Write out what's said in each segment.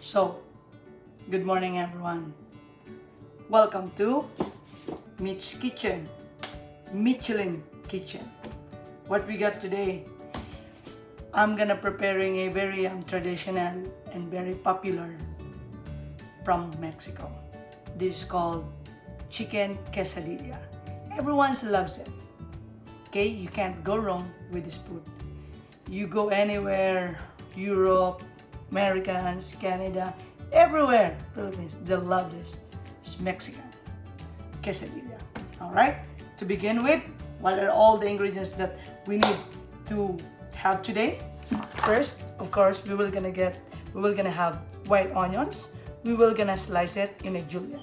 So, good morning everyone. Welcome to Mitch's Kitchen, Michelin Kitchen. What we got today, I'm gonna preparing a very traditional and very popular from Mexico. This is called chicken quesadilla. Everyone loves it. Okay, you can't go wrong with this food. You go anywhere, Europe, Americans, Canada, everywhere, Philippines, they love this. It's Mexican quesadilla. All right. To begin with, what are all the ingredients that we need to have today? First, of course, we will gonna have white onions. We will gonna slice it in a julienne.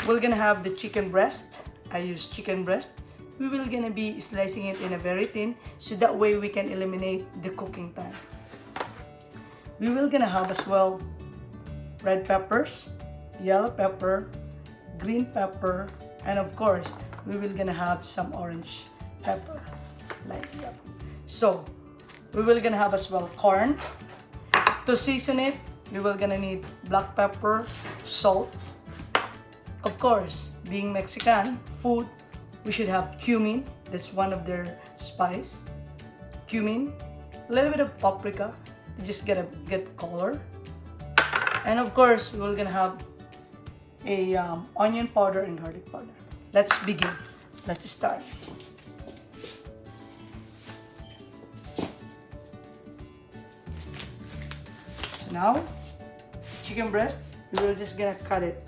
We're gonna have the chicken breast. I use chicken breast. We will gonna be slicing it in a very thin, so that way we can eliminate the cooking time. We will gonna have as well red peppers, yellow pepper, green pepper, and of course we will gonna have some orange pepper like that. So we will gonna have as well corn. To season it, we will gonna need black pepper, salt. Of course, being Mexican food, we should have cumin. That's one of their spice. Cumin, a little bit of paprika to just get color. And of course, we're gonna have a onion powder and garlic powder. Let's begin. Let's start. So now, chicken breast, we will just gonna cut it.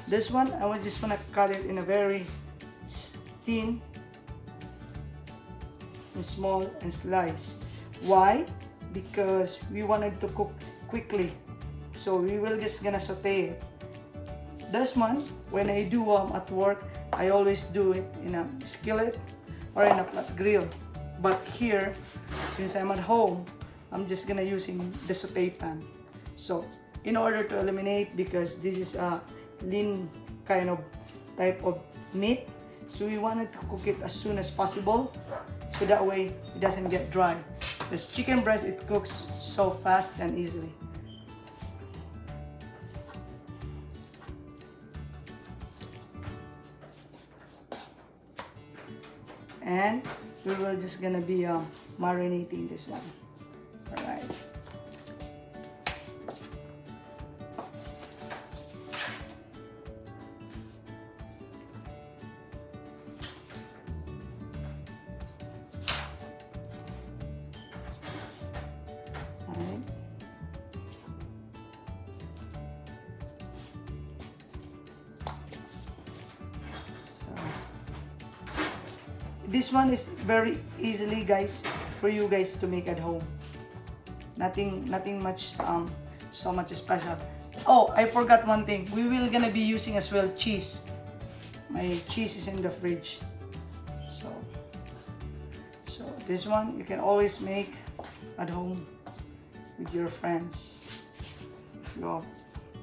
This one, I just want to cut it in a very thin and small and slice. Why? Because we wanted to cook quickly. So we will just gonna saute it. This one, when I do at work, I always do it in a skillet or in a flat grill. But here, since I'm at home, I'm just gonna using the saute pan. So in order to eliminate, because this is a lean kind of type of meat, so we wanted to cook it as soon as possible, so that way it doesn't get dry. Because chicken breast, it cooks so fast and easily. And we will just gonna be marinating this one. All right. This one is very easily, guys, for you guys to make at home. Nothing much, so much special. Oh, I forgot one thing. We will gonna be using as well cheese. My cheese is in the fridge. So this one you can always make at home with your friends. If you're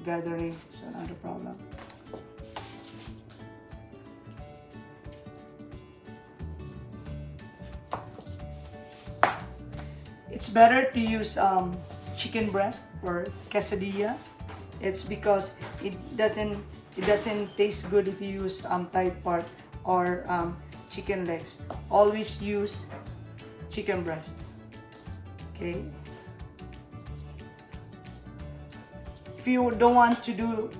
gathering, so not a problem. It's better to use chicken breast or quesadilla. It's because it doesn't taste good if you use thigh part or chicken legs. Always use chicken breast. Okay. If you don't want to do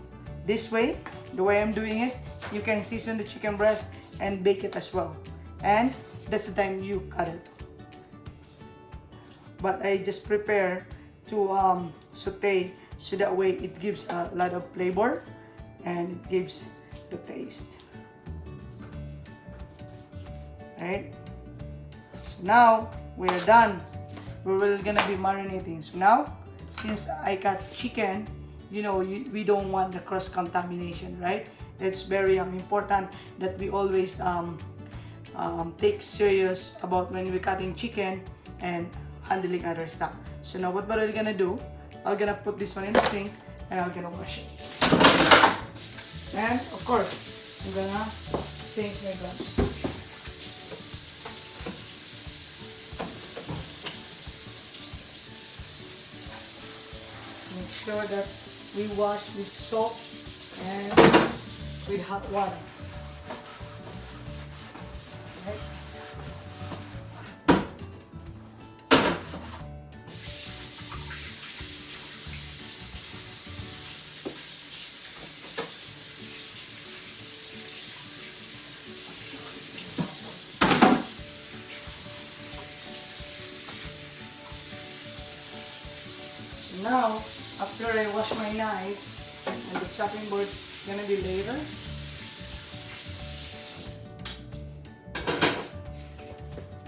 this way, the way I'm doing it, you can season the chicken breast and bake it as well. And that's the time you cut it. But I just prepare to saute, so that way it gives a lot of flavor and it gives the taste. Right? So now we're done. We will gonna be marinating. So now, since I got chicken, we don't want the cross contamination, right? It's very important that we always take serious about when we're cutting chicken and handling other stuff. So now what we're gonna do, I'm gonna put this one in the sink and I'm gonna wash it. And of course, I'm gonna change my gloves. sure that we wash with soap and with hot water. Okay. Now, after I wash my knives and the chopping board's gonna be later,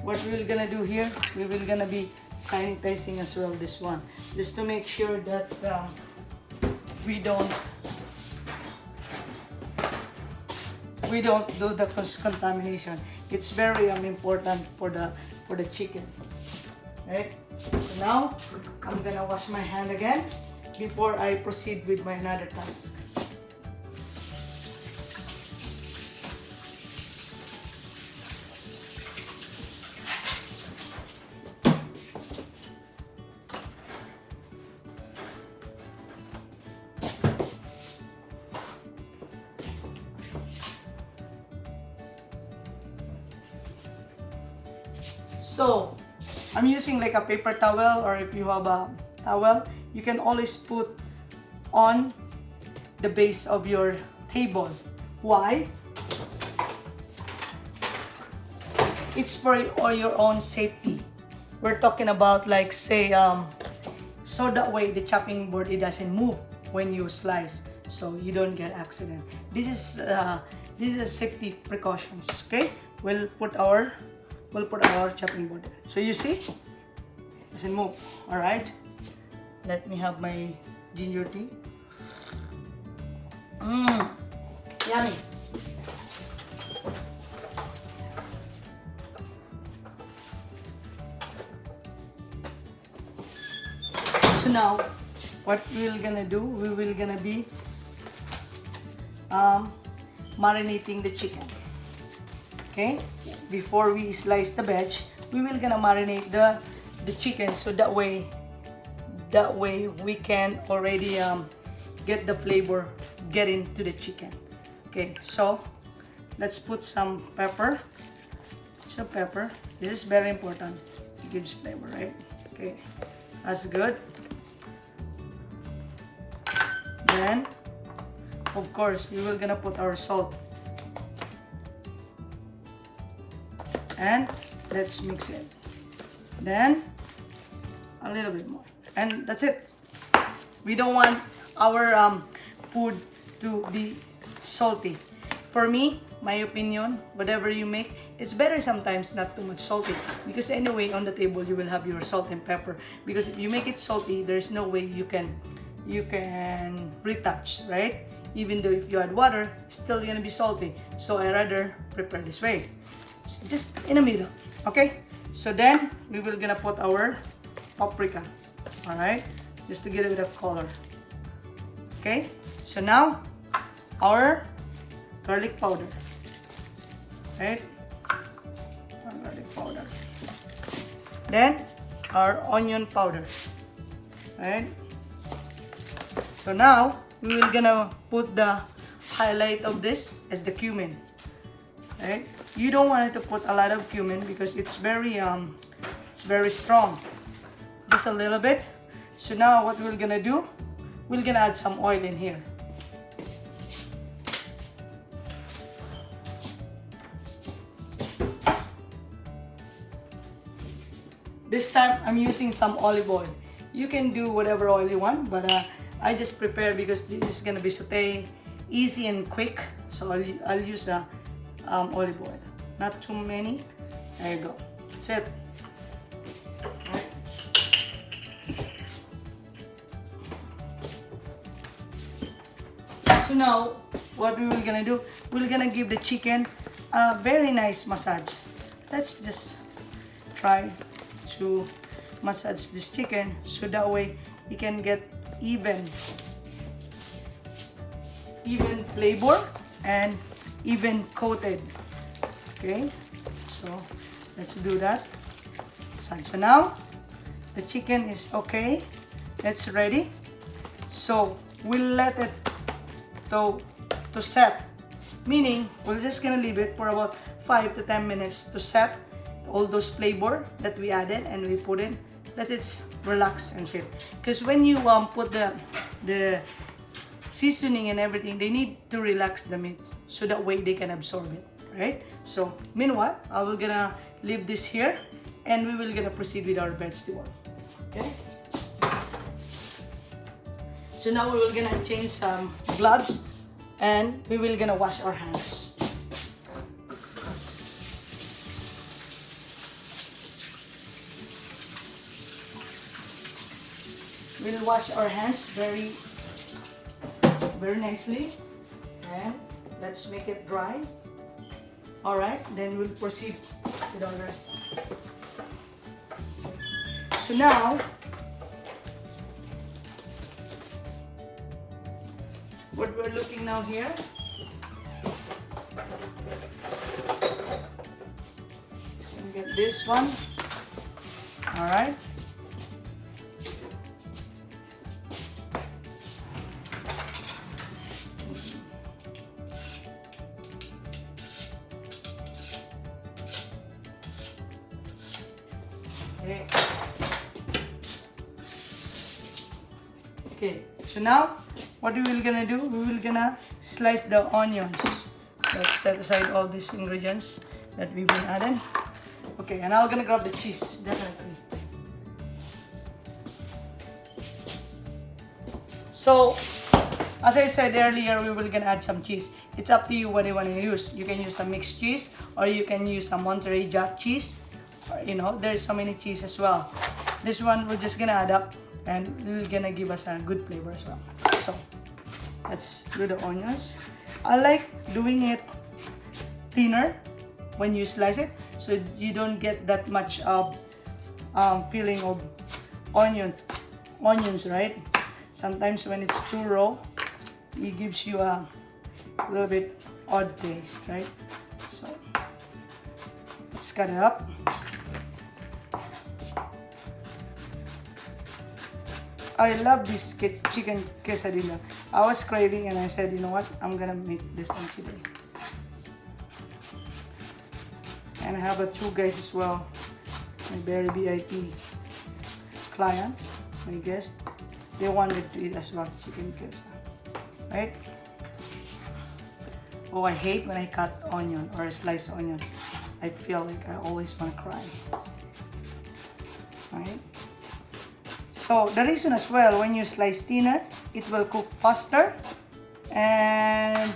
what we're gonna do here, we will gonna be sanitizing as well this one, just to make sure that we don't do the contamination. It's very important for the chicken. Right? So now I'm gonna wash my hand again before I proceed with my another task. So I'm using like a paper towel, or if you have a towel, you can always put on the base of your table. Why? It's for your own safety. We're talking about like say, so that way the chopping board, it doesn't move when you slice, so you don't get accident. This is safety precautions. Okay, we'll put our chopping board there. So you see, it doesn't move. All right, let me have my ginger tea. Yummy. So now, what we're gonna do, we will gonna be marinating the chicken. Okay, before we slice the veg, we will gonna marinate the chicken, so that way we can already get the flavor get into the chicken. Okay, so let's put some pepper. So pepper, this is very important. It gives flavor, right? Okay, that's good. Then, of course, we will gonna put our salt. And let's mix it. Then a little bit more, and that's it. We don't want our food to be salty. For me, my opinion, whatever you make, it's better sometimes not too much salty, because anyway on the table you will have your salt and pepper. Because if you make it salty, there's no way you can retouch, right? Even though if you add water, it's still gonna be salty. So I rather prepare this way, just in the middle. Okay, so then we will gonna put our paprika. All right, just to get a bit of color. Okay, so now our garlic powder. Right, our garlic powder. Then our onion powder. Right. So now we will gonna put the highlight of this as the cumin. Right? You don't want it to put a lot of cumin because it's very strong. Just a little bit. So now what we're gonna do, we're gonna add some oil in here. This time I'm using some olive oil. You can do whatever oil you want, but I just prepare because this is gonna be sauté, easy and quick. So I'll use olive oil, not too many. There you go. That's it. Right. So now, what we will gonna do? We're gonna give the chicken a very nice massage. Let's just try to massage this chicken, so that way you can get even flavor and even coated. Okay, so let's do that. So now the chicken is okay, it's ready. So we'll let it to set, meaning we're just gonna leave it for about 5 to 10 minutes to set all those flavor that we added and we put in. Let it relax and sit. Because when you put the seasoning and everything, they need to relax the meat so that way they can absorb it, right? So meanwhile, I will gonna leave this here and we will gonna proceed with our vegetable. Okay. So now we will gonna change some gloves and we will gonna wash our hands. We'll wash our hands very nicely and let's make it dry. All right, then we'll proceed with our rest. So now, what we're looking now here, get this one. All right. Okay, so now what we will gonna do, we will gonna slice the onions. Let's set aside all these ingredients that we've been adding. Okay, and I'm gonna grab the cheese, definitely. So, as I said earlier, we will gonna add some cheese. It's up to you what you want to use. You can use some mixed cheese or you can use some Monterey Jack cheese. Or, you know, there's so many cheese as well. This one we're just gonna add up and it's gonna give us a good flavor as well. So let's do the onions. I like doing it thinner when you slice it, so you don't get that much feeling of onions, right? Sometimes when it's too raw, it gives you a little bit odd taste, right? So let's cut it up. I love this chicken quesadilla. I was craving and I said, you know what, I'm gonna make this one today. And I have two guys as well, my very VIP client, my guest. They wanted to eat as well chicken quesadilla, right? Oh, I hate when I cut onion or slice onion. I feel like I always want to cry, right? So the reason as well, when you slice thinner, it will cook faster, and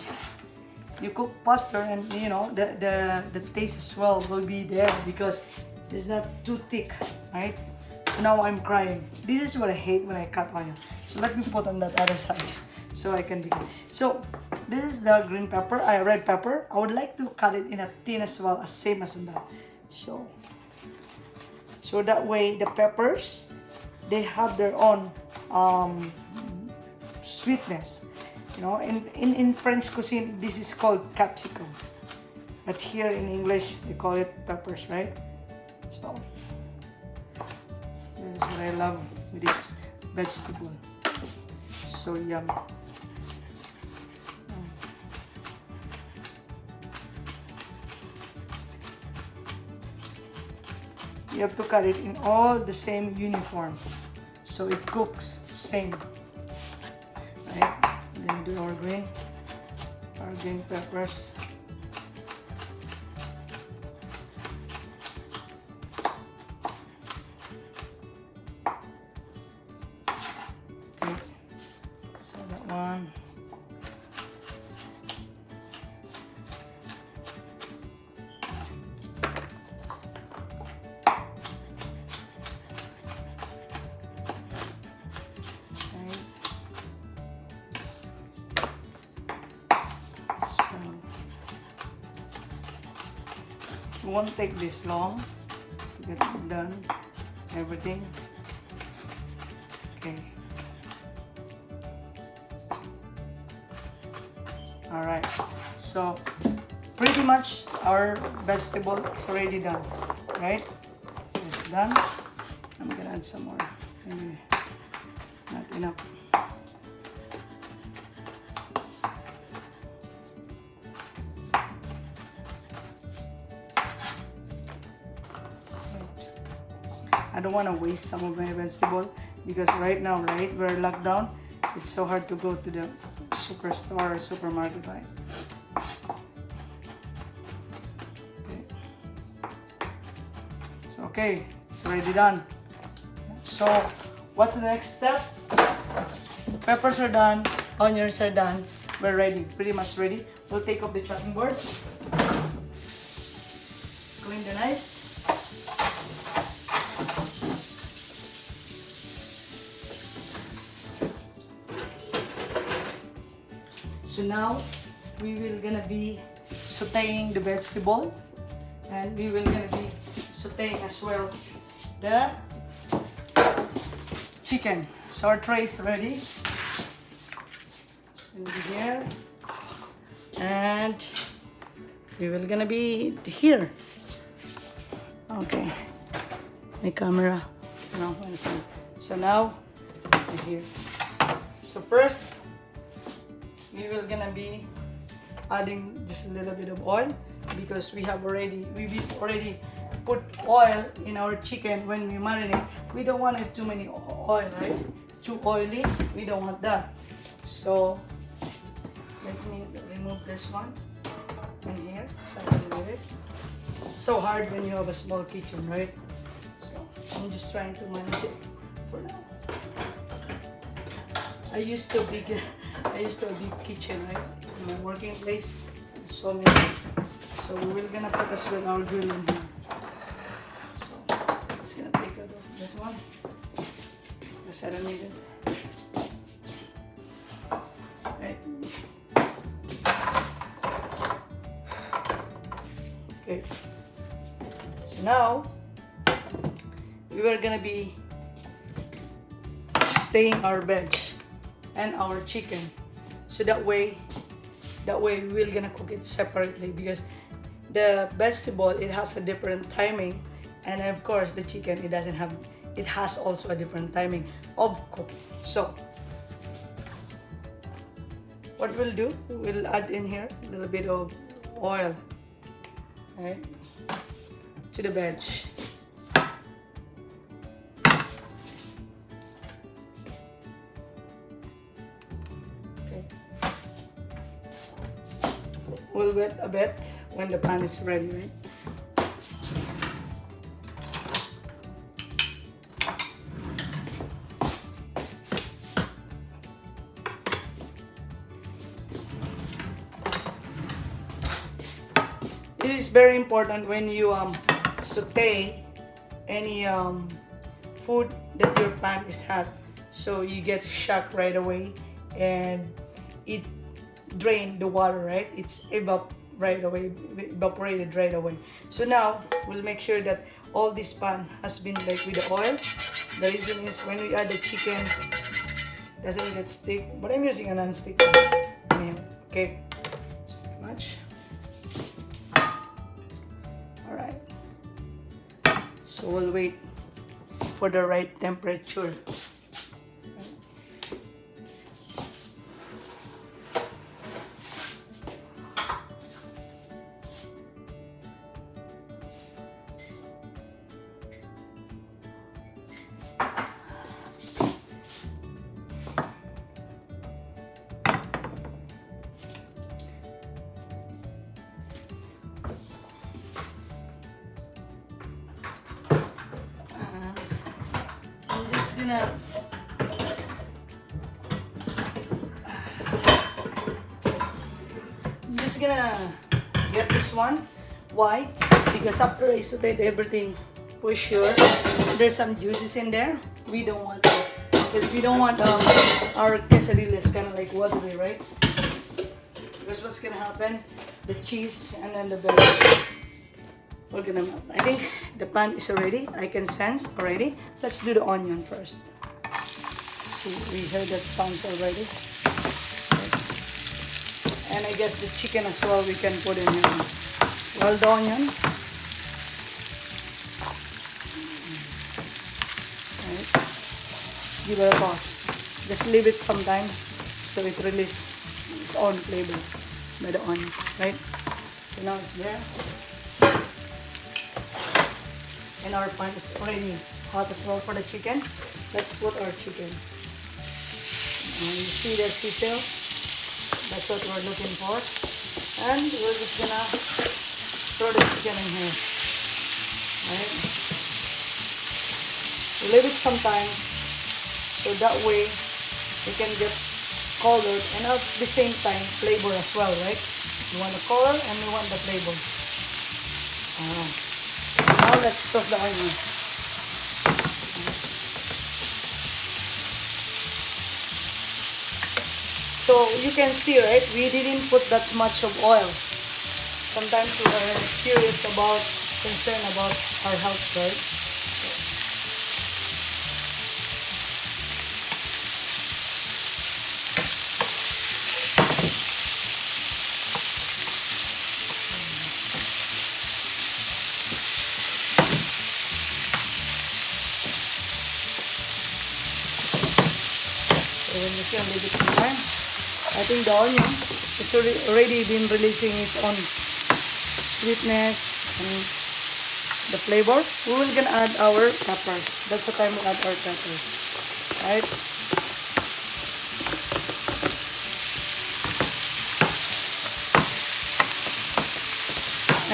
you cook faster, and you know the taste as well will be there because it's not too thick, right? Now I'm crying. This is what I hate when I cut onion. So let me put on that other side so I can begin. So this is the green pepper, red pepper. I would like to cut it in a thin as well, as same as that. So that way the peppers, they have their own sweetness. You know, in French cuisine, this is called capsicum, but here in English, they call it peppers, right? So this is what I love with this vegetable. So yummy. You have to cut it in all the same uniform, so it cooks same. Right? Then do our green peppers. Okay, so that one. It won't take this long to get it done, everything. Okay. Alright, so pretty much our vegetable is already done, right? So it's done. I'm gonna add some more, maybe not enough. I don't want to waste some of my vegetable because right now, right, we're locked down. It's so hard to go to the superstore or supermarket, right? Okay, it's already done. So, what's the next step? Peppers are done, onions are done. We're ready, pretty much ready. We'll take off the chopping board. Clean the knife. So now, we will gonna be sauteing the vegetable, and we will gonna be sauteing as well the chicken. So our tray is ready. It's gonna be here, and we will gonna be here. Okay, my camera. No, understand. So now we're here. So first, we will gonna be adding just a little bit of oil because we already put oil in our chicken when we marinate. We don't want it too many oil, right? Too oily. We don't want that. So let me remove this one in here so I can do it. So hard when you have a small kitchen, right? So I'm just trying to manage it for now. I used to a big kitchen, right? In my working place, so many. So we're gonna put as well our grill in here. So it's gonna take out of this one because I don't need it. Right. Okay. So now we are gonna be staying our veg and our chicken, so that way we're gonna cook it separately because the vegetable, it has a different timing, and of course the chicken, it has also a different timing of cooking. So what we'll do, we'll add in here a little bit of oil, right, to the veg. We'll wet a bit when the pan is ready, right? It is very important when you saute any food that your pan is hot, so you get shocked right away and it drain the water, right? It's evaporated right away. So now we'll make sure that all this pan has been like with the oil. The reason is when we add the chicken, doesn't get stick, but I'm using a non-stick pan. Okay, so pretty much. All right. So we'll wait for the right temperature. I'm just gonna get this one. Why? Because after I sauteed everything, for sure there's some juices in there. We don't want that because we don't want our quesadillas kind of like watery, right? Because what's gonna happen? The cheese and then the veggies. We're gonna melt. I think the pan is already. I can sense already. Let's do the onion first. See, we heard that sounds already. And I guess the chicken as well we can put in here. Well, the onion. Right. Give it a toss. Just leave it sometimes so it releases its own flavor by the onions, right? So now it's there. And our pan is already hot as well for the chicken. Let's put our chicken. You see the sizzle? That's what we're looking for. And we're just gonna throw the chicken in here. Right? We leave it sometimes so that way it can get colored and at the same time flavor as well, right? You want the color and we want the flavor. Now let's toss the onion. So you can see, right, we didn't put that much of oil. Sometimes we are curious about, concerned about our health, right? So when you see a little bit more, I think the onion is already been releasing its own sweetness and the flavor. We will gonna add our pepper. That's the time we add our pepper, right?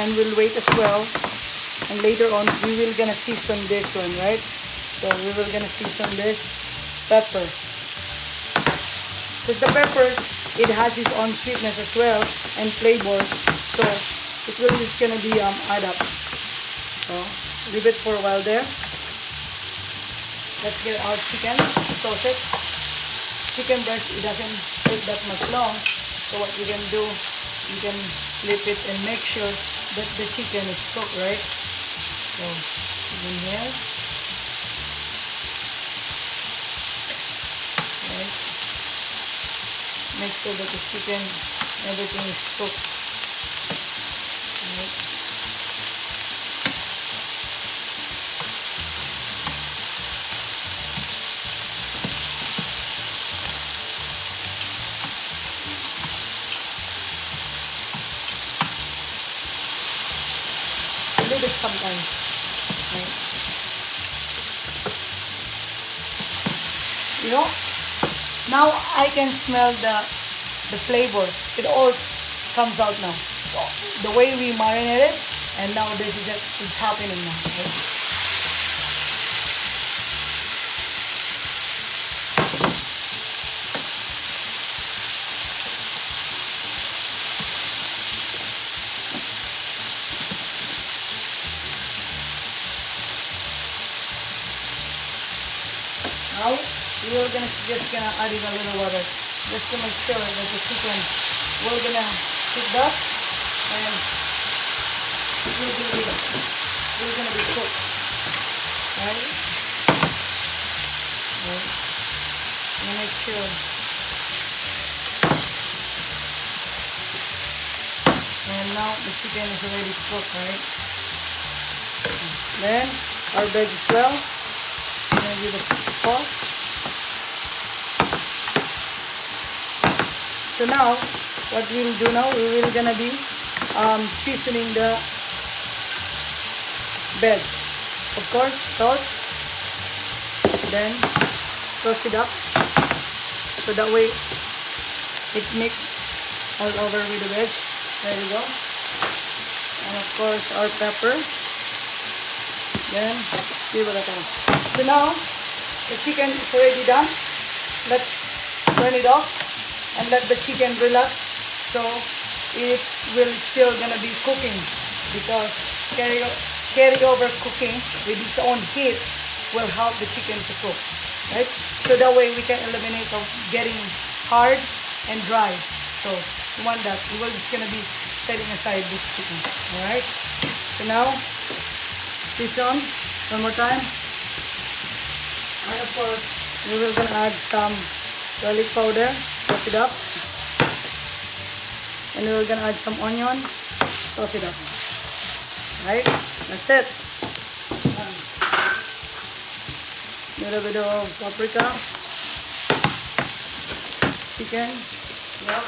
And we'll wait as well. And later on, we will gonna season this one, right? So we will gonna season this pepper. Because the peppers, it has its own sweetness as well and flavor. So it will just gonna be add up. So leave it for a while there. Let's get our chicken, toss it. Chicken breast, it doesn't take that much long. So what you can do, you can flip it and make sure that the chicken is cooked, right? So in here. Right. Make sure that the chicken, everything is cooked. Right. A little bit sometimes. Right. You know, now I can smell the flavor. It all comes out now. So the way we marinate it, and now this is it. It's happening now. Right? Now we're just gonna add in a little water just to make sure that the chicken we're gonna cook that and it will be we're gonna be cooked. Right? Right. And make sure. And now the chicken is already cooked, right? Then our veg as well. I'm gonna give us sauce. So now, what we'll do now, we will gonna be seasoning the veg. Of course, salt. Then toss it up. So that way, it mix all over with the veg. There you go. And of course, our pepper. Then, give it a go. So now, the chicken is already done. Let's turn it off and let the chicken relax. So it will still gonna be cooking because carry over cooking with its own heat will help the chicken to cook, right? So that way we can eliminate of getting hard and dry. So we want that. We will just gonna be setting aside this chicken. All right. So now this on one more time. And of course, we will gonna add some garlic powder, toss it up. And we're gonna add some onion, toss it up. Right? That's it. A little bit of paprika, chicken, yep.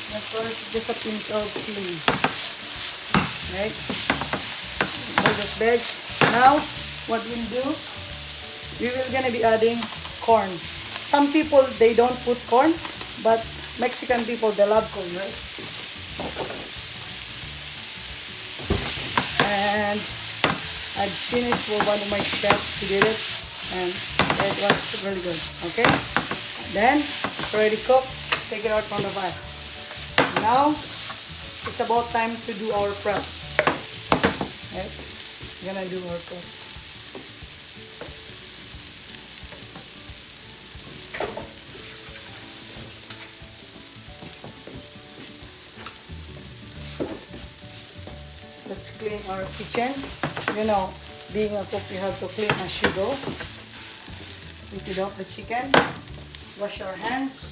And of course, just a pinch of chili. Right? All this veg. Now, what we'll do, we will gonna be adding corn. Some people, they don't put corn, but Mexican people, they love corn, right? And I've seen it for one of my chefs who did it, and it was really good. Okay, then it's already cooked. Take it out from the fire. Now it's about time to do our prep. Right? We're gonna do our prep. Let's clean our kitchen. You know, being a cook, you have to clean as you go. Empty out the chicken. Wash our hands.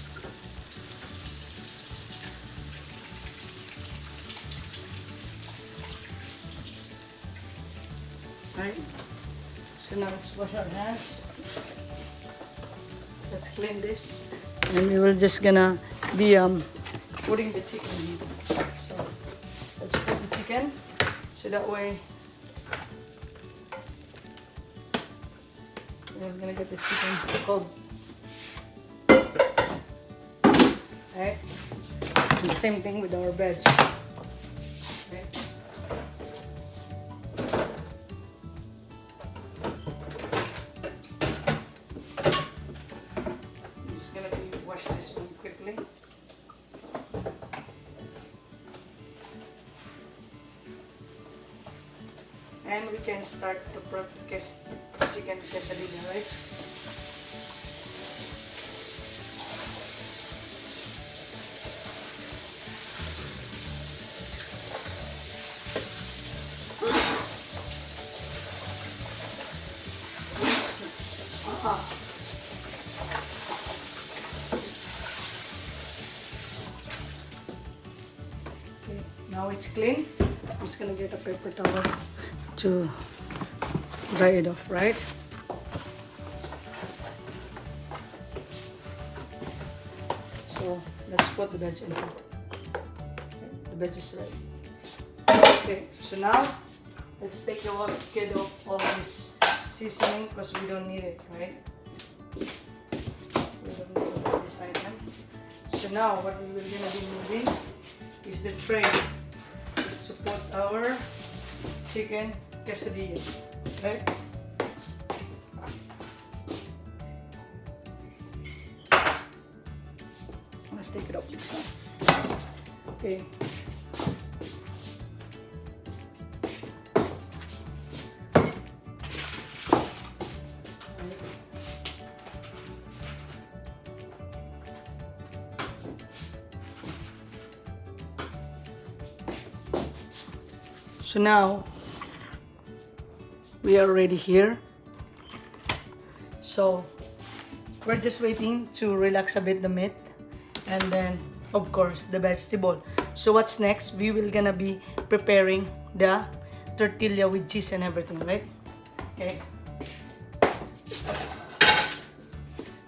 Right. So now let's wash our hands. Let's clean this, and we will just gonna be putting the chicken in. So let's put the chicken. So that way we're gonna get the chicken cold. Alright. And same thing with our veg. Okay. I'm just gonna wash this one quickly. And we can start to prep chicken quesadilla, right? Okay, now it's clean. I'm just gonna get a paper towel to dry it off, right? So let's put the veg in. The veg is ready. Okay, so now let's take a look at all this seasoning because we don't need it, right? We don't need all this item. So now what we will gonna be moving is the tray to put our chicken quesadilla, right? Let's take it up, Lisa. Okay. So now we are already here. So we're just waiting to relax a bit the meat, and then of course the vegetable. So what's next? We will gonna be preparing the tortilla with cheese and everything, right? Okay.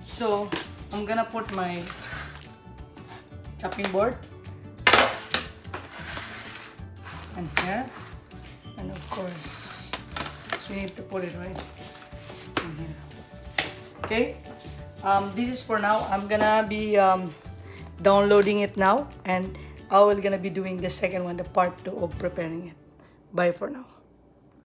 So I'm gonna put my chopping board and here, and of course we need to put it right in here. Okay, this is for now. I'm gonna be downloading it now, and I will gonna be doing the second one, the part 2 of preparing it. Bye for now.